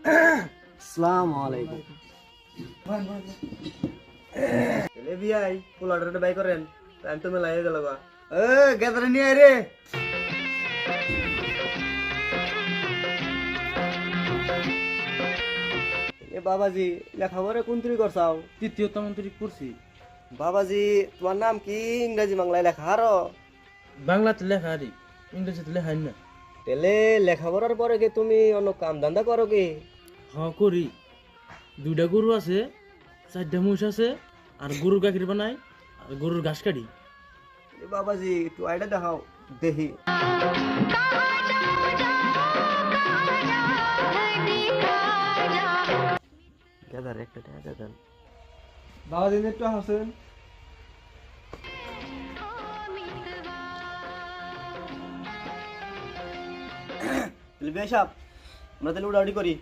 আসসালামু আলাইকুম। এলে বিয়াই পোলাডারে বাই করেন টাইম তো মেলা হয়ে গেল বা এ গেদারে নিয়ে আয় রে। এ বাবাজি লেখাপড়া কোন তুই করছাও? তৃতীয়তম তরিক পড়ছি। বাবাজি তোমার নাম কি? ইংরেজি বাংলায় লেখা আরো বাংলাতে লেখা আরে, ইংরেজিতে লেখাই না। তেলে লেখাপড়ার পরে কি তুমি অন্য কাম ধান্দা করো কি? করি। 2টা গরু আছে, 4টা মহিষ আছে, আর গরুর গাখীর বানাই, আর গরুর ঘাস কাটি। এ বাবাজি একটু আইডা দেখাও দেখি। গেদার একটা টাকা দেন বাবাজি, একটু হাসেন। তাহলে বেশ আমরা তাহলে উড়াউড়ি করি।